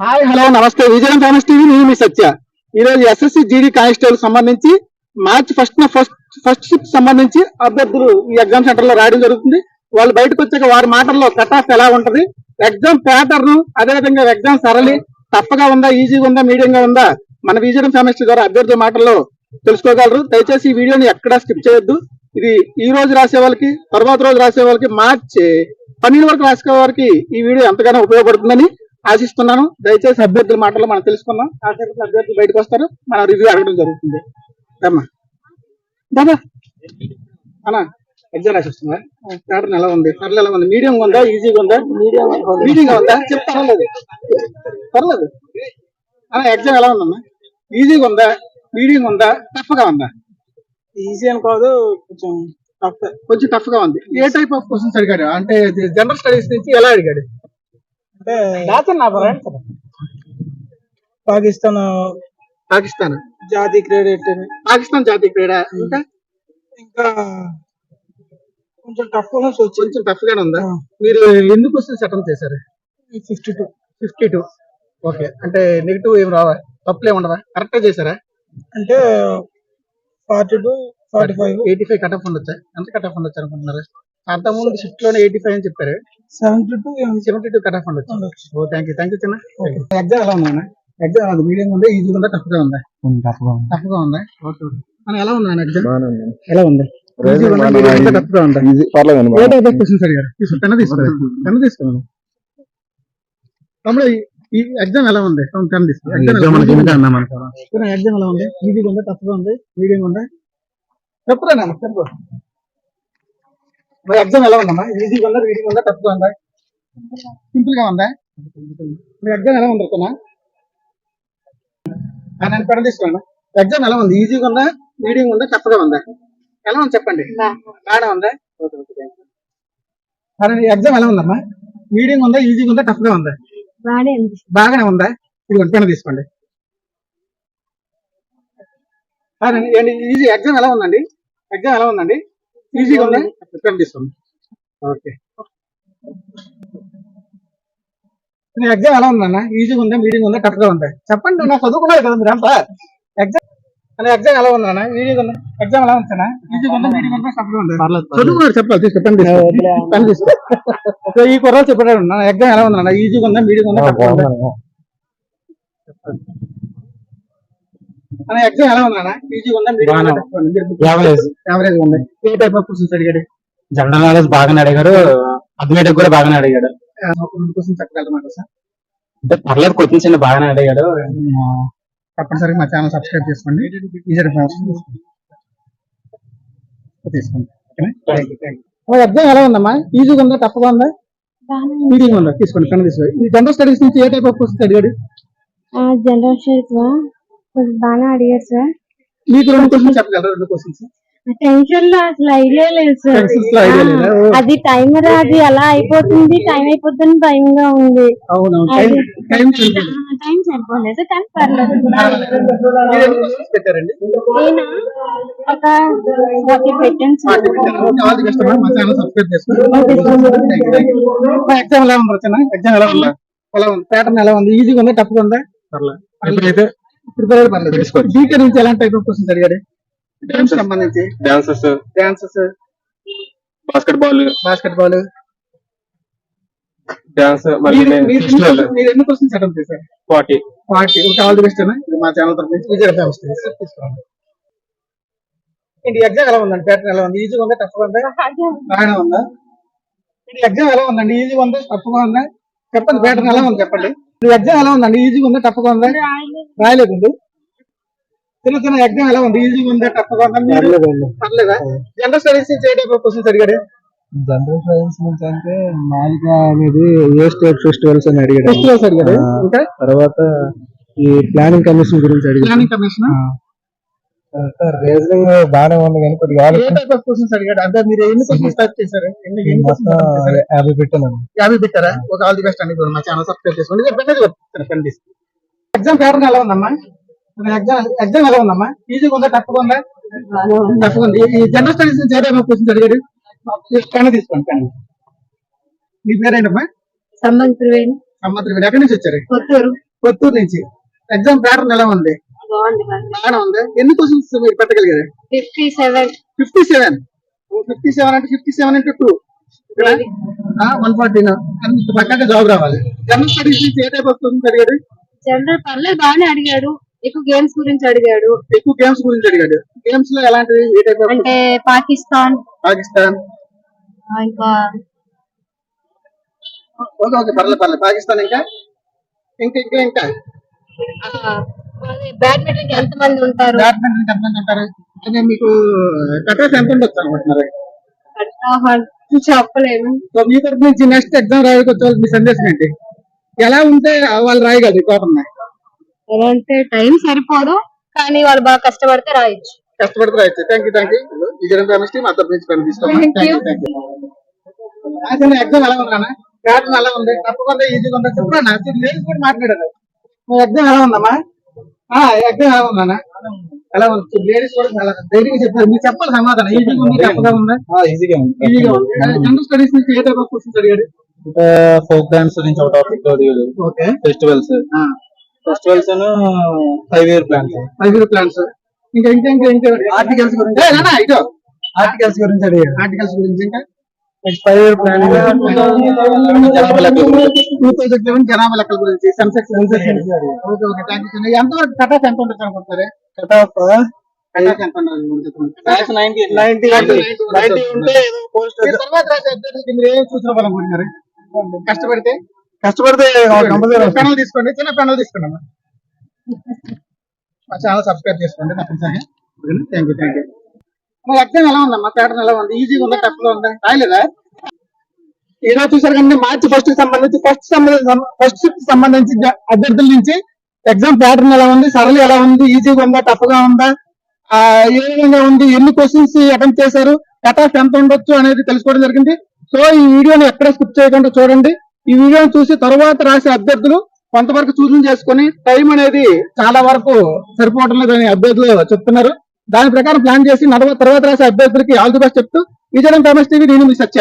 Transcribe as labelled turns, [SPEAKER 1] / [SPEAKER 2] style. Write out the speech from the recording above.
[SPEAKER 1] Hi hello నమస్తే విజయం famous TV నేను మీ సత్య. ఈ రోజు ఎస్ఎస్సి జీడీ కానిస్టేబుల్ సంబంధించి మార్చి ఫస్ట్ షిఫ్ట్ సంబంధించి అభ్యర్థులు ఈ ఎగ్జామ్ సెంటర్ లో రాయడం జరుగుతుంది. వాళ్ళు బయటకు వచ్చాక వారి మాటల్లో కట్ ఆఫ్ ఎలా ఉంటది, ఎగ్జామ్ ప్యాటర్న్, అదేవిధంగా ఎగ్జామ్ సరళి టఫ్గా ఉందా, ఈజీగా ఉందా, మీడియంగా ఉందా, మన విజయం ఫేమస్ టీవీ ద్వారా అభ్యర్థుల మాటల్లో తెలుసుకోగలరు. దయచేసి ఈ వీడియోని ఎక్కడా స్కిప్ చేయొద్దు. ఇది ఈ రోజు రాసే వాళ్ళకి, తర్వాత రోజు రాసే వాళ్ళకి, మార్చి 12 వరకు రాసే వారికి ఈ వీడియో ఎంతగానో ఉపయోగపడుతుందని ఆశిస్తున్నాను. దయచేసి అభ్యర్థుల మాటల్లో మనం తెలుసుకుందాం. ఆశిస్తున్న అభ్యర్థులు బయటకు వస్తారు, మనం రివ్యూ అడగడం జరుగుతుంది. అమ్మా బాబా అన్నా ఎగ్జామ్ రాసిస్తున్నా, ప్యాటర్న్ ఎలా ఉంది, పర్లేదు ఎలా ఉంది, మీడియం ఉందా, ఈజీగా ఉందా, మీడియంగా ఉందా చెప్తాను, పర్లేదు అన్న. ఎగ్జామ్ ఎలా ఉందమ్మా, ఈజీగా ఉందా, మీడియం ఉందా, టఫ్ గా ఉందా?
[SPEAKER 2] ఈజీ అని కాదు,
[SPEAKER 1] కొంచెం టఫ్ గా ఉంది. ఏ టైప్ ఆఫ్ క్వశ్చన్స్ అడిగాడు అంటే జనరల్ స్టడీస్ నుంచి ఎలా అడిగాడు
[SPEAKER 2] అంటే పాకిస్తాన్ జాతీయ క్రీడ,
[SPEAKER 1] పాకిస్తాన్ జాతీయ క్రీడ, ఇంకా
[SPEAKER 2] కొంచెం టఫ్
[SPEAKER 1] కొంచెం టఫ్ గానే ఉందా? మీరు ఎన్ని క్వశ్చన్స్ అటెంప్ట్ చేశారు? 52. ఓకే, అంటే నెగిటివ్ ఏం రావా, తప్పులు ఏమి ఉండవా, కరెక్ట్ చేశారా?
[SPEAKER 2] అంటే 42, 45,
[SPEAKER 1] 85 కట్ ఆఫ్ ఉండొచ్చా? ఎంత కట్ ఆఫ్ ఉండొచ్చు అనుకుంటున్నారు? అంతకుముందు షిఫ్ట్ లోనే 85 అని చెప్పారు. 72 కట్ ఆఫ్ ఉండొచ్చు. ఓ థ్యాంక్ యూ చిన్న. ఎగ్జామ్ ఎలా ఉందా? ఎగ్జామ్ మీడియం ఉందా, ఈజీగా ఉందా, టఫ్ గా ఉందా? టఫ్ గా ఉందా? ఓకే. ఎలా ఉందా ఎగ్జామ్? ఎలా ఉంది? టఫ్ గా ఉందా? ఏ టైప్ ఆఫ్ క్వశ్చన్స్ అడిగారు? పెన్ తీసుకోండి తమ్ముడు. ఈ ఎగ్జామ్ ఎలా ఉంది? పెన్ తీసుకోండి. ఎగ్జామ్ ఎలా ఉంది? ఈజీగా ఉందా, టఫ్ గా ఉంది, మీడియం ఉందా? చెప్పురా నాన్న, చెప్పు. మరి ఎగ్జామ్ ఎలా ఉందమ్మా? ఈజీగా ఉందా, మీడియం ఉందా, టఫ్ గా ఉందా, సింపుల్ గా ఉందా? మీ ఎగ్జామ్ ఎలా ఉంది? నేను పెన్ తీసుకోండి. ఎగ్జామ్ ఎలా ఉంది? ఈజీగా ఉందా, మీడియం ఉందా, టఫ్ గా ఉందా? ఎలా ఉంది చెప్పండి. బాగా ఉందా? ఎగ్జామ్ ఎలా ఉందమ్మా? మీడియం ఉందా, ఈజీగా ఉందా, టఫ్ గా ఉందా? బాగానే ఉందా? ఇది పెన్ తీసుకోండి. ఈజీ ఎగ్జామ్ ఎలా ఉందండి? ఎగ్జామ్ ఎలా ఉందండి? ఈజీగా ఉందా? పెన్ తీసుకోండి. ఓకే. ఎగ్జామ్ ఎలా ఉందన్న? ఈజీగా ఉందా, మీడియం ఉందా, టఫ్ గా ఉందా? చెప్పండి, నా చదువుకున్నారు కదా మీరు అంతా. ఎగ్జామ్ ఎలా ఉందన్న? ఈజీగా ఉందా? ఎగ్జామ్ ఎలా ఉందా? ఈజీగా ఉందా, మీడియం ఉందా, టఫ్ గా ఉందా? చదువుకున్నారు, చెప్పాలి. పెన్ తీసుకో. ఈ కుర్రాలు చెప్పాడు, ఎగ్జామ్ ఎలా ఉందన్న? ఈజీగా ఉందా, మీడియం ఉందా, టఫ్ గా ఉందా? ఎగ్జామ్ ఎలా ఉందన్న? ఈజీగా ఉందా, మీడియం ఉందా, టఫ్ గా ఉందా? యావరేజ్ ఉంది. ఏ టైప్ ఆఫ్ క్వశ్చన్స్ అడిగాడు?
[SPEAKER 3] జనరల్ నాలెడ్జ్ బాగానే అడిగాడు, అథమెటిక్ కూడా బాగానే అడిగాడు.
[SPEAKER 1] క్వశ్చన్స్ చెప్పగలరా సార్?
[SPEAKER 3] అంటే పర్లేదు, క్వశ్చన్స్ బాగానే అడిగాడు.
[SPEAKER 1] తప్పనిసరిగా మా ఛానల్ సబ్స్క్రైబ్ చేసుకోండి. ఎగ్జామ్ ఎలా ఉందమ్మా? ఈజీగా ఉందా, టఫ్ గా ఉందా, మీడియం ఉందా? తీసుకోండి, పెన్ తీసుకోండి. ఈ జనరల్ స్టడీస్ నుంచి ఏ టైప్ ఆఫ్ క్వశ్చన్స్ అడిగాడు?
[SPEAKER 4] జనరల్ స్టడీస్ బాగా అడిగారు సార్.
[SPEAKER 1] మీకు 2 క్వశ్చన్స్ చెప్పగలరా? 2 క్వశ్చన్స్
[SPEAKER 4] టెన్షన్ లో అసలు ఐడియా లేదు సార్. అది టైమర్, అది ఎలా అయిపోతుంది, టైం అయిపోతుంది, భయంగా ఉంది. టైం సరిపోలేదు, కానీ పర్లేదు.
[SPEAKER 1] పెట్టారండి
[SPEAKER 4] ఒక 40 పెట్టాను సార్.
[SPEAKER 1] ఎగ్జామ్ ఎలా ఉంది రచన? ఎగ్జామ్ ఎలా ఉందా? ఎలా ఉంది? ప్యాటర్న్ ఎలా ఉంది? ఈజీగా ఉందా, టఫ్ గా ఉందా? ప్రిపేర్ పర్లేదు. జీకే నుంచి ఎలాంటి టైప్ ఆఫ్ క్వశ్చన్స్ అడిగాడు? సంబంధించి డాన్సెస్,
[SPEAKER 3] బాస్కెట్ బాల్, డాన్స్.
[SPEAKER 1] మీరు ఎన్ని క్వశ్చన్స్ అటెంప్ట్ చేశారు?
[SPEAKER 3] 40.
[SPEAKER 1] ఆల్ ది బెస్ట్ అన్న. మా ఛానల్ తరఫు నుంచి విజయ తీసుకోండి. ఎగ్జామ్ ఎలా ఉందండి? ప్యాటర్న్ ఎలా ఉంది? ఈజీగా ఉందా, టఫ్ గా ఉందా, బాగానే ఉందా? ఎగ్జామ్ ఎలా ఉందండి? ఈజీగా ఉందా, టఫ్ గా ఉందా? చెప్పండి. ప్యాటర్న్ ఎలా ఉంది చెప్పండి. ఎగ్జామ్ ఎలా ఉందండి? ఈజీగా ఉందా, టఫ్ గా ఉందా? రాయలేదండి. చిన్న ఎగ్జామ్ ఎలా ఉంది? ఈజీగా ఉందా, టఫ్ గా ఉందా? పర్లేదా? జనరల్ స్టడీస్ నుంచి ఏ టైప్ ఆఫ్ క్వశ్చన్స్ అడిగాడు?
[SPEAKER 2] జనరల్ సైన్స్ నుంచి అంటే మాలికా అనేది ఏ స్టేట్ ఫెస్టివల్స్ అని అడిగాడు.
[SPEAKER 1] ఇంకా
[SPEAKER 2] తర్వాత ఈ ప్లానింగ్ కమిషన్ గురించి అడిగాడు.
[SPEAKER 1] ప్లానింగ్ కమిషన్
[SPEAKER 2] రీజనింగ్ బాగానే ఉంది, కానీ కొద్దిగా
[SPEAKER 1] ఏ టైప్ ఆఫ్ క్వశ్చన్స్ అడిగాడు? అంటే మీరు ఎన్ని క్వశ్చన్స్ టైప్ చేశారు?
[SPEAKER 2] 50 పెట్టాను.
[SPEAKER 1] 50 పెట్టారా? ఒక ఆల్ ది బెస్ట్ అండి. మా ఛానల్ సబ్స్క్రైబ్ చేసుకోండి. ఎగ్జామ్ ప్యాటర్న్ ఎలా ఉందమ్మా? ఎగ్జామ్ ఎలా ఉందమ్మా? ఈజీగా ఉందా, టఫ్ గా ఉందా? టఫ్ గా ఉంది. ఈ జనరల్ స్టడీస్ నుంచి ఏ టైప్ ఆఫ్ క్వశ్చన్స్ అడిగాడు? పెన్ తీసుకోండి. పెన్. మీ పేరేంటమ్మా?
[SPEAKER 4] సంబంధ త్రివేణి.
[SPEAKER 1] ఎక్కడి నుంచి వచ్చారు? కొత్తూరు నుంచి ఎగ్జామ్ ప్యాటర్న్ ఎలా ఉంది?
[SPEAKER 4] బాగుంది
[SPEAKER 1] బాగానే ఉంది. ఎన్ని క్వశ్చన్స్ మీరు పెట్టగలిగారు?
[SPEAKER 4] 57.
[SPEAKER 1] 57. 57 అంటే 57 into 2 ఇక్కడ 140. అంత పక్కగా జాబ్ రావాలి. జనరల్ స్టడీస్ నుంచి ఏ టైప్ ఆఫ్ క్వశ్చన్స్ అడిగాడు?
[SPEAKER 4] జనరల్ పర్లేదు బాగానే అడిగాడు. ఎక్కువ గేమ్స్ గురించి అడిగాడు.
[SPEAKER 1] ఎక్కువ గేమ్స్ గురించి అడిగాడు. గేమ్స్ లో ఎలాంటివి? ఏ టైప్ ఆఫ్?
[SPEAKER 4] అంటే పాకిస్తాన్
[SPEAKER 1] పాకిస్తాన్.
[SPEAKER 4] ఇంకా
[SPEAKER 1] ఓకే ఓకే, పర్లేదు. పాకిస్తాన్ ఇంకా ఇంకా ఇంకా ఇంకా
[SPEAKER 4] బ్యాడ్మింటన్ ఎంత మంది ఉంటారు?
[SPEAKER 1] బ్యాడ్మింటన్ ఎంతమంది ఉంటారు? అదే మీకు కట్ ఆఫ్ ఎంత ఉండొచ్చు అనుకుంటున్నారు?
[SPEAKER 4] చెప్పలేము.
[SPEAKER 1] సో మీ తరఫు నుంచి నెక్స్ట్ ఎగ్జామ్ రాయడానికి వచ్చే వాళ్ళకి మీ సందేశం ఏంటి? ఎలా ఉంటే వాళ్ళు రాయగలరు పేపర్?
[SPEAKER 4] ఎలా అంటే టైం సరిపోదు, కానీ వాళ్ళు బాగా కష్టపడితే రాయొచ్చు.
[SPEAKER 1] కష్టపడితే రాయొచ్చు. Thank you Vizianagaram famous team అతని నుంచి ఎగ్జామ్ ఎలా ఉందా? ప్యాటర్న్ ఎలా ఉంది? తప్పకుండా ఈజీగా ఉందా? చెప్పరా లేడీస్ కూడా మాట్లాడారు. ఎగ్జామ్ ఎలా ఉందమ్మా? ఎగ్జామ్ ఎలా ఉందా? ఎలా ఉంది? లేడీస్ కూడా చాలా ధైర్యంగా చెప్పారు. మీరు చెప్పాలి సమాధానం. ఈజీగా ఉంది, టఫ్గా ఉందా?
[SPEAKER 3] ఈజీగా ఉంది.
[SPEAKER 1] ఈజీగా ఉంది. జనరల్ స్టడీస్ నుంచి ఏ టైప్ ఆఫ్ క్వశ్చన్స్ అడిగాడు?
[SPEAKER 3] ఫోక్ డాన్స్ నుంచి ఒక టాపిక్ అడిగాడు.
[SPEAKER 1] Okay.
[SPEAKER 3] Festivals 5-year plans.
[SPEAKER 1] 5-year plans. ఇంకా ఇంకా ఇంకా ఇంకా ఆర్టికల్స్ గురించి ఇదో
[SPEAKER 2] ఆర్టికల్స్ గురించి అడిగాడు.
[SPEAKER 1] ఆర్టికల్స్ గురించి ఇంకా
[SPEAKER 2] 5-year ప్లాన్
[SPEAKER 1] 2011 జనాభా లెక్కల గురించి Sensex. Okay okay, thank you. ఎంతవరకు కట్ ఆఫ్ ఎంత ఉంటుంది అనుకుంటారు?
[SPEAKER 2] కట్ ఆఫ్
[SPEAKER 1] కట్ ఆఫ్ ఎంత ఉంటుంది?
[SPEAKER 3] 90
[SPEAKER 2] ఉంటే ఏదో పోస్ట్
[SPEAKER 1] తర్వాత రాసే అభ్యర్థులకి మీరు ఏం సూచన అనుకుంటున్నారు? కష్టపడితే
[SPEAKER 2] కంపల్సరీ
[SPEAKER 1] పెనల్ తీసుకోండి, చిన్న పెనల్ తీసుకోండి అమ్మా. మా ఛానల్ సబ్స్క్రైబ్ చేసుకోండి తప్పనిసరిగా. Thank you. మా ఎగ్జామ్ ఎలా ఉందమ్మా? ప్యాటర్న్ ఎలా ఉంది? ఈజీగా ఉందా, టఫ్ గా ఉందా? రాయలేదా? ఈరోజు చూసారు కంటే మార్చి ఫస్ట్ షిఫ్ట్ సంబంధించి అభ్యర్థుల నుంచి ఎగ్జామ్ ప్యాటర్న్ ఎలా ఉంది, సరళ ఎలా ఉంది, ఈజీగా ఉందా, టఫ్ గా ఉందా, ఏ విధంగా ఉంది, ఎన్ని క్వశ్చన్స్ అటెంప్ట్ చేశారు, కట్ ఆఫ్ ఎంత ఉండొచ్చు అనేది తెలుసుకోవడం జరిగింది. సో ఈ వీడియోని ఎక్కడ స్కిప్ చేయకుండా చూడండి. ఈ వీడియోని చూసి తర్వాత రాసే అభ్యర్థులు కొంతవరకు సూచన చేసుకుని టైం అనేది చాలా వరకు సరిపోవడం లేదని అభ్యర్థులు చెప్తున్నారు. దాని ప్రకారం ప్లాన్ చేసి తర్వాత రాసే అభ్యర్థులకి ఆల్ ది బెస్ట్ చెప్తూ విజయనగరం ఫేమస్ టీవీ నేను మీ సత్య.